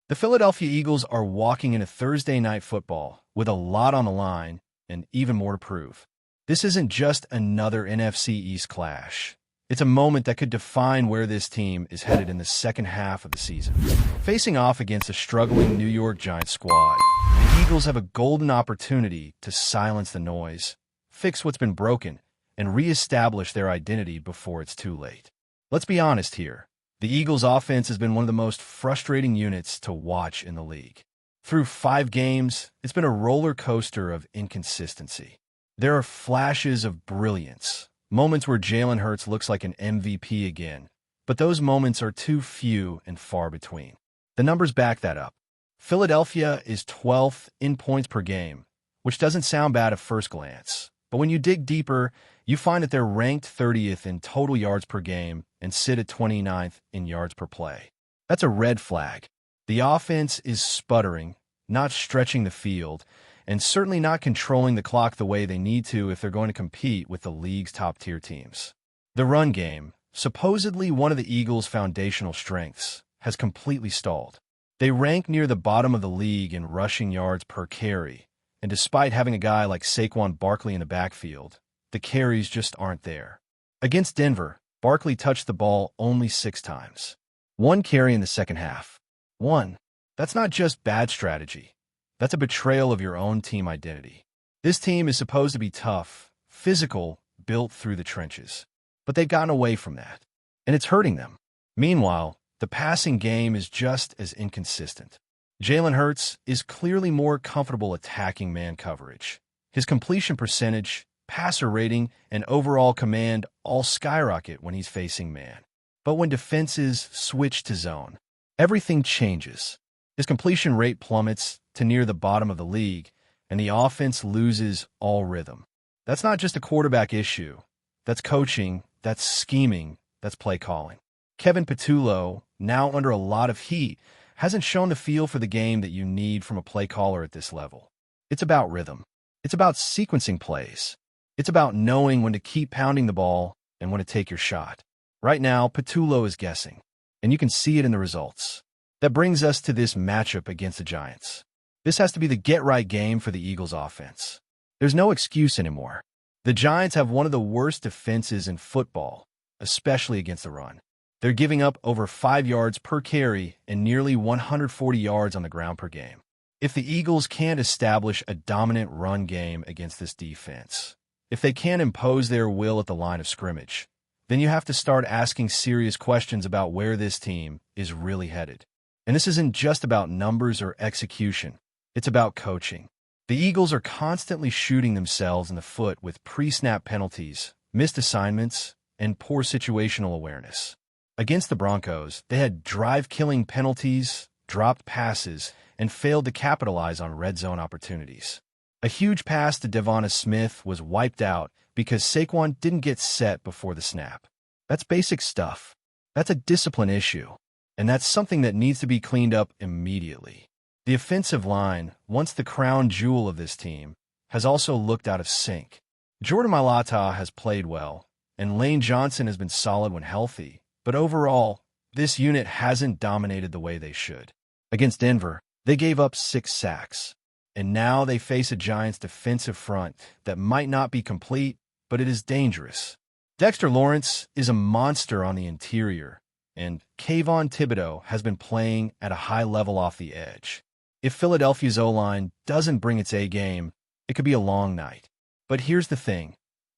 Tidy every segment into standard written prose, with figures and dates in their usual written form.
The Philadelphia Eagles are walking into Thursday Night Football with a lot on the line and even more to prove. This isn't just another NFC East clash. It's a moment that could define where this team is headed in the second half of the season. Facing off against a struggling New York Giants squad, the Eagles have a golden opportunity to silence the noise, fix what's been broken, and reestablish their identity before it's too late. Let's be honest here. The Eagles' offense has been one of the most frustrating units to watch in the league. Through 5 games, it's been a roller coaster of inconsistency. There are flashes of brilliance, moments where Jalen Hurts looks like an MVP again, but those moments are too few and far between. The numbers back that up. Philadelphia is 12th in points per game, which doesn't sound bad at first glance. But when you dig deeper, you find that they're ranked 30th in total yards per game and sit at 29th in yards per play. That's a red flag. The offense is sputtering, not stretching the field, and certainly not controlling the clock the way they need to if they're going to compete with the league's top-tier teams. The run game, supposedly one of the Eagles' foundational strengths, has completely stalled. They rank near the bottom of the league in rushing yards per carry, and despite having a guy like Saquon Barkley in the backfield, the carries just aren't there. Against Denver, Barkley touched the ball only 6 times. 1 carry in the second half. 1. That's not just bad strategy. That's a betrayal of your own team identity. This team is supposed to be tough, physical, built through the trenches. But they've gotten away from that, and it's hurting them. Meanwhile, the passing game is just as inconsistent. Jalen Hurts is clearly more comfortable attacking man coverage. His completion percentage, passer rating, and overall command all skyrocket when he's facing man. But when defenses switch to zone, everything changes. His completion rate plummets to near the bottom of the league, and the offense loses all rhythm. That's not just a quarterback issue. That's coaching, that's scheming, that's play calling. Kevin Patullo, now under a lot of heat, hasn't shown the feel for the game that you need from a play caller at this level. It's about rhythm. It's about sequencing plays. It's about knowing when to keep pounding the ball and when to take your shot. Right now, Patullo is guessing, and you can see it in the results. That brings us to this matchup against the Giants. This has to be the get-right game for the Eagles' offense. There's no excuse anymore. The Giants have one of the worst defenses in football, especially against the run. They're giving up over 5 yards per carry and nearly 140 yards on the ground per game. If the Eagles can't establish a dominant run game against this defense, if they can't impose their will at the line of scrimmage, then you have to start asking serious questions about where this team is really headed. And this isn't just about numbers or execution. It's about coaching. The Eagles are constantly shooting themselves in the foot with pre-snap penalties, missed assignments, and poor situational awareness. Against the Broncos, they had drive-killing penalties, dropped passes, and failed to capitalize on red zone opportunities. A huge pass to Devonta Smith was wiped out because Saquon didn't get set before the snap. That's basic stuff. That's a discipline issue, and that's something that needs to be cleaned up immediately. The offensive line, once the crown jewel of this team, has also looked out of sync. Jordan Mailata has played well, and Lane Johnson has been solid when healthy. But overall, this unit hasn't dominated the way they should. Against Denver, they gave up 6 sacks. And now they face a Giants defensive front that might not be complete, but it is dangerous. Dexter Lawrence is a monster on the interior, and Kayvon Thibodeau has been playing at a high level off the edge. If Philadelphia's O-line doesn't bring its A game, it could be a long night. But here's the thing.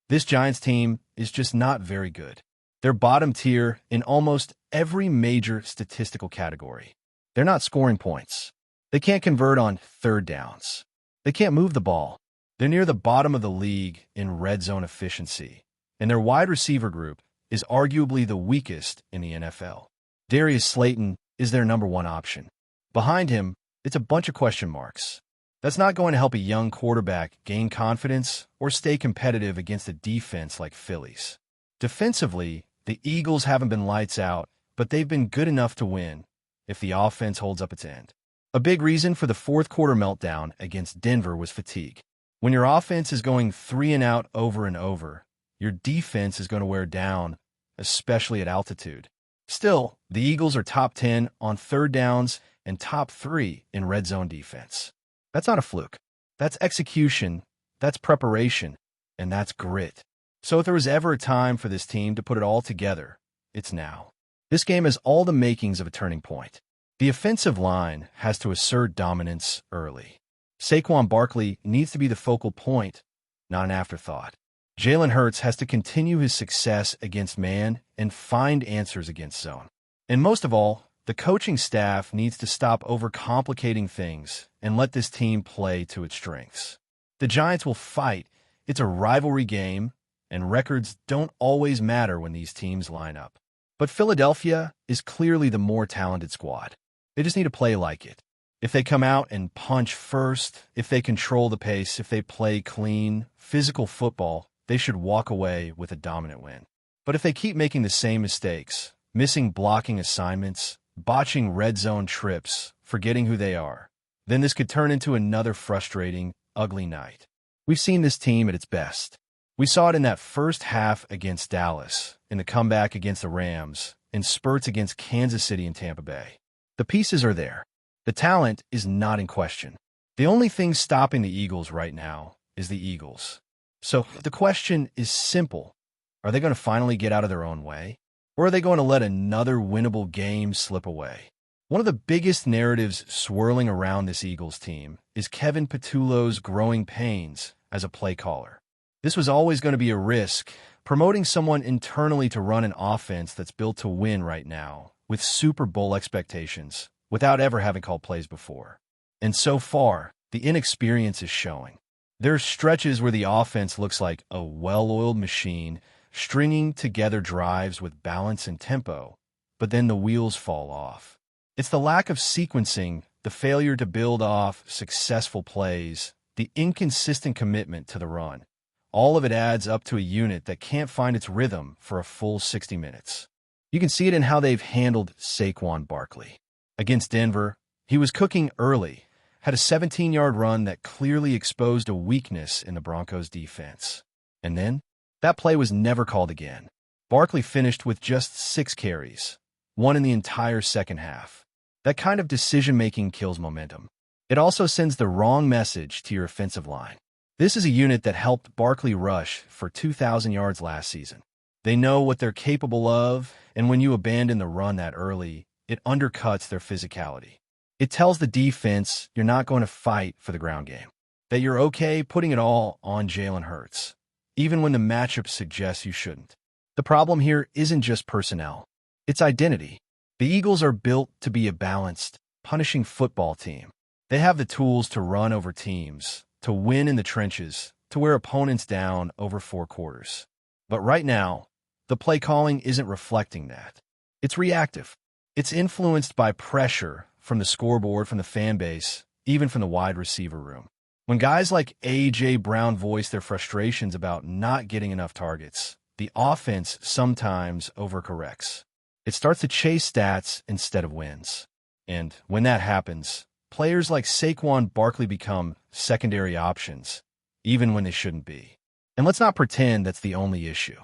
This Giants team is just not very good. They're bottom tier in almost every major statistical category. They're not scoring points. They can't convert on third downs. They can't move the ball. They're near the bottom of the league in red zone efficiency. And their wide receiver group is arguably the weakest in the NFL. Darius Slayton is their number 1 option. Behind him, it's a bunch of question marks. That's not going to help a young quarterback gain confidence or stay competitive against a defense like Philly's. Defensively, the Eagles haven't been lights out, but they've been good enough to win if the offense holds up its end. A big reason for the fourth quarter meltdown against Denver was fatigue. When your offense is going 3 and out over and over, your defense is going to wear down, especially at altitude. Still, the Eagles are top 10 on third downs and top 3 in red zone defense. That's not a fluke. That's execution, that's preparation, and that's grit. So if there was ever a time for this team to put it all together, it's now. This game has all the makings of a turning point. The offensive line has to assert dominance early. Saquon Barkley needs to be the focal point, not an afterthought. Jalen Hurts has to continue his success against man and find answers against zone. And most of all, the coaching staff needs to stop overcomplicating things and let this team play to its strengths. The Giants will fight. It's a rivalry game, and records don't always matter when these teams line up. But Philadelphia is clearly the more talented squad. They just need to play like it. If they come out and punch first, if they control the pace, if they play clean, physical football, they should walk away with a dominant win. But if they keep making the same mistakes, missing blocking assignments, botching red zone trips, forgetting who they are, then this could turn into another frustrating, ugly night. We've seen this team at its best. We saw it in that first half against Dallas, in the comeback against the Rams, in spurts against Kansas City and Tampa Bay. The pieces are there. The talent is not in question. The only thing stopping the Eagles right now is the Eagles. So the question is simple. Are they going to finally get out of their own way? Or are they going to let another winnable game slip away? One of the biggest narratives swirling around this Eagles team is Kevin Patullo's growing pains as a play caller. This was always going to be a risk, promoting someone internally to run an offense that's built to win right now, with Super Bowl expectations, without ever having called plays before. And so far, the inexperience is showing. There are stretches where the offense looks like a well-oiled machine, stringing together drives with balance and tempo, but then the wheels fall off. It's the lack of sequencing, the failure to build off successful plays, the inconsistent commitment to the run. All of it adds up to a unit that can't find its rhythm for a full 60 minutes. You can see it in how they've handled Saquon Barkley. Against Denver, he was cooking early, had a 17-yard run that clearly exposed a weakness in the Broncos' defense. And then, that play was never called again. Barkley finished with just 6 carries, 1 in the entire second half. That kind of decision-making kills momentum. It also sends the wrong message to your offensive line. This is a unit that helped Barkley rush for 2,000 yards last season. They know what they're capable of, and when you abandon the run that early, it undercuts their physicality. It tells the defense you're not going to fight for the ground game, that you're okay putting it all on Jalen Hurts, even when the matchup suggests you shouldn't. The problem here isn't just personnel. It's identity. The Eagles are built to be a balanced, punishing football team. They have the tools to run over teams, to win in the trenches, to wear opponents down over 4 quarters. But right now, the play calling isn't reflecting that. It's reactive. It's influenced by pressure from the scoreboard, from the fan base, even from the wide receiver room. When guys like A.J. Brown voice their frustrations about not getting enough targets, the offense sometimes overcorrects. It starts to chase stats instead of wins. And when that happens, players like Saquon Barkley become secondary options, even when they shouldn't be. And let's not pretend that's the only issue.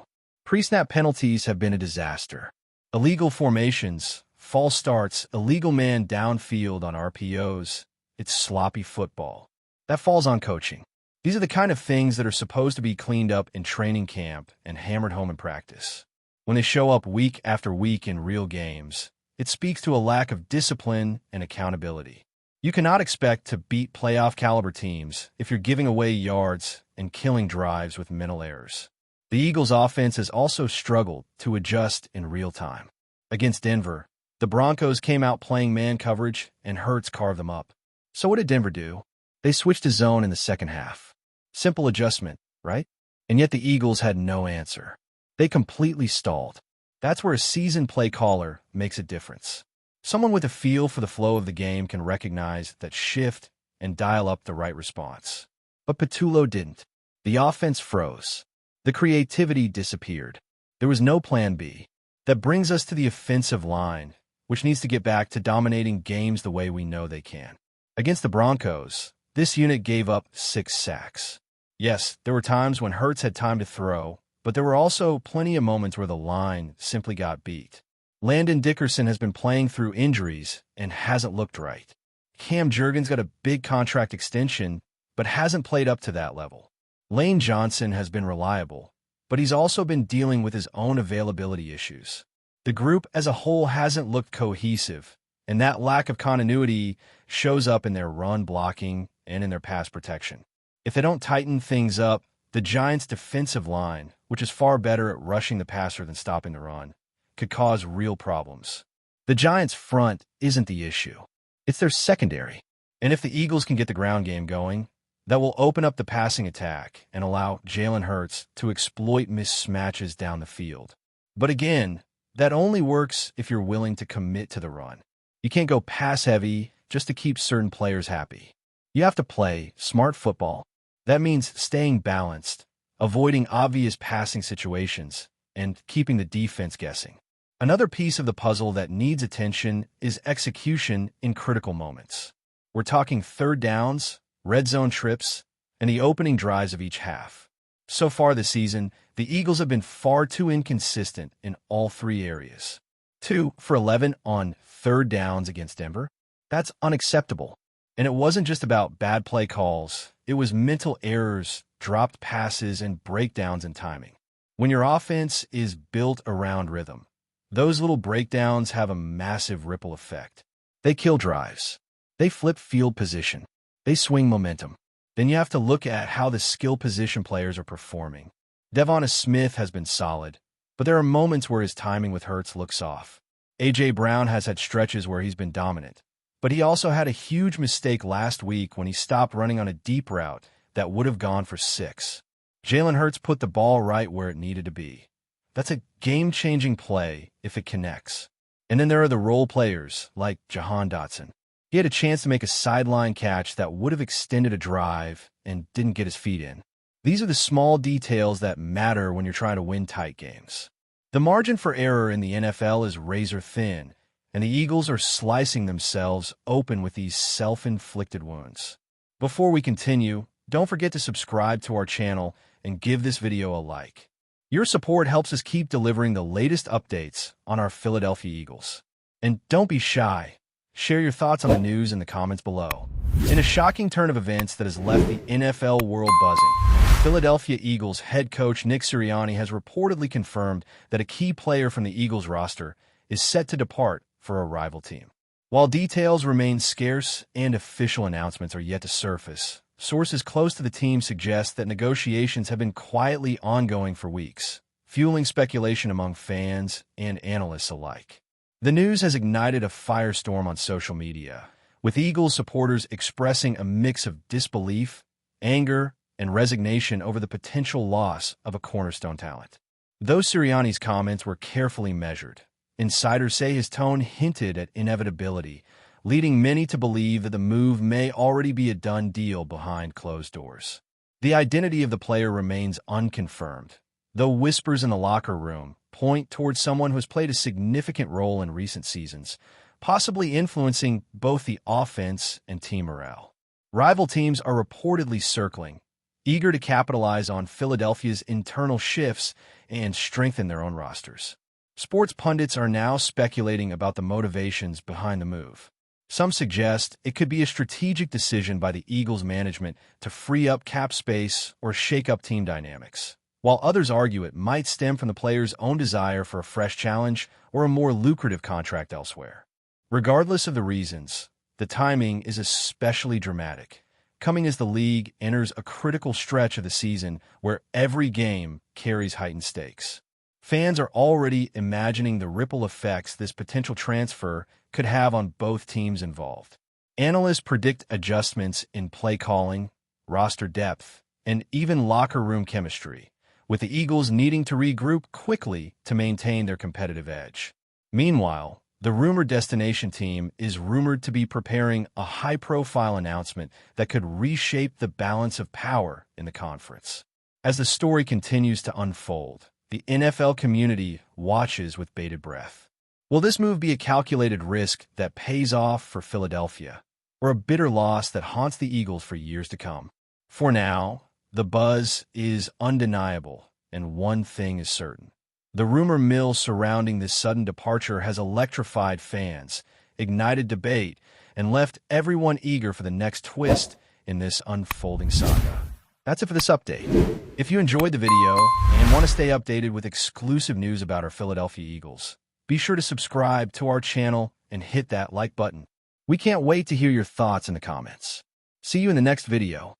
Pre-snap penalties have been a disaster. Illegal formations, false starts, illegal man downfield on RPOs. It's sloppy football. That falls on coaching. These are the kind of things that are supposed to be cleaned up in training camp and hammered home in practice. When they show up week after week in real games, it speaks to a lack of discipline and accountability. You cannot expect to beat playoff-caliber teams if you're giving away yards and killing drives with mental errors. The Eagles' offense has also struggled to adjust in real time. Against Denver, the Broncos came out playing man coverage and Hurts carved them up. So what did Denver do? They switched to zone in the second half. Simple adjustment, right? And yet the Eagles had no answer. They completely stalled. That's where a seasoned play caller makes a difference. Someone with a feel for the flow of the game can recognize that shift and dial up the right response. But Patullo didn't. The offense froze. The creativity disappeared. There was no plan B. That brings us to the offensive line, which needs to get back to dominating games the way we know they can. Against the Broncos, this unit gave up 6 sacks. Yes, there were times when Hurts had time to throw, but there were also plenty of moments where the line simply got beat. Landon Dickerson has been playing through injuries and hasn't looked right. Cam Jurgens got a big contract extension, but hasn't played up to that level. Lane Johnson has been reliable, but he's also been dealing with his own availability issues. The group as a whole hasn't looked cohesive, and that lack of continuity shows up in their run blocking and in their pass protection. If they don't tighten things up, the Giants' defensive line, which is far better at rushing the passer than stopping the run, could cause real problems. The Giants' front isn't the issue. It's their secondary. And if the Eagles can get the ground game going, that will open up the passing attack and allow Jalen Hurts to exploit mismatches down the field. But again, that only works if you're willing to commit to the run. You can't go pass-heavy just to keep certain players happy. You have to play smart football. That means staying balanced, avoiding obvious passing situations, and keeping the defense guessing. Another piece of the puzzle that needs attention is execution in critical moments. We're talking third downs, red zone trips, and the opening drives of each half. So far this season, the Eagles have been far too inconsistent in all three areas. 2 for 11 on third downs against Denver? That's unacceptable. And it wasn't just about bad play calls. It was mental errors, dropped passes, and breakdowns in timing. When your offense is built around rhythm, those little breakdowns have a massive ripple effect. They kill drives. They flip field position. They swing momentum. Then you have to look at how the skill position players are performing. Devonta Smith has been solid, but there are moments where his timing with Hurts looks off. A.J. Brown has had stretches where he's been dominant, but he also had a huge mistake last week when he stopped running on a deep route that would have gone for 6. Jalen Hurts put the ball right where it needed to be. That's a game-changing play if it connects. And then there are the role players, like Jahan Dotson. He had a chance to make a sideline catch that would have extended a drive and didn't get his feet in. These are the small details that matter when you're trying to win tight games. The margin for error in the NFL is razor thin, and the Eagles are slicing themselves open with these self-inflicted wounds. Before we continue, don't forget to subscribe to our channel and give this video a like. Your support helps us keep delivering the latest updates on our Philadelphia Eagles. And don't be shy. Share your thoughts on the news in the comments below. In a shocking turn of events that has left the NFL world buzzing, Philadelphia Eagles head coach NICK Sirianni has reportedly confirmed that a key player from the Eagles roster is set to depart for a rival team. While details remain scarce and official announcements are yet to surface, sources close to the team suggest that negotiations have been quietly ongoing for weeks, fueling speculation among fans and analysts alike. The news has ignited a firestorm on social media, with Eagles supporters expressing a mix of disbelief, anger, and resignation over the potential loss of a cornerstone talent. Though Sirianni's comments were carefully measured, insiders say his tone hinted at inevitability, leading many to believe that the move may already be a done deal behind closed doors. The identity of the player remains unconfirmed, though whispers in the locker room point towards someone who has played a significant role in recent seasons, possibly influencing both the offense and team morale. Rival teams are reportedly circling, eager to capitalize on Philadelphia's internal shifts and strengthen their own rosters. Sports pundits are now speculating about the motivations behind the move. Some suggest it could be a strategic decision by the Eagles management to free up cap space or shake up team dynamics, while others argue it might stem from the player's own desire for a fresh challenge or a more lucrative contract elsewhere. Regardless of the reasons, the timing is especially dramatic, coming as the league enters a critical stretch of the season where every game carries heightened stakes. Fans are already imagining the ripple effects this potential transfer could have on both teams involved. Analysts predict adjustments in play calling, roster depth, and even locker room chemistry, with the Eagles needing to regroup quickly to maintain their competitive edge. Meanwhile, the rumored destination team is rumored to be preparing a high-profile announcement that could reshape the balance of power in the conference. As the story continues to unfold, the NFL community watches with bated breath. Will this move be a calculated risk that pays off for Philadelphia, or a bitter loss that haunts the Eagles for years to come? For now, the buzz is undeniable, and one thing is certain. The rumor mill surrounding this sudden departure has electrified fans, ignited debate, and left everyone eager for the next twist in this unfolding saga. That's it for this update. If you enjoyed the video and want to stay updated with exclusive news about our Philadelphia Eagles, be sure to subscribe to our channel and hit that like button. We can't wait to hear your thoughts in the comments. See you in the next video.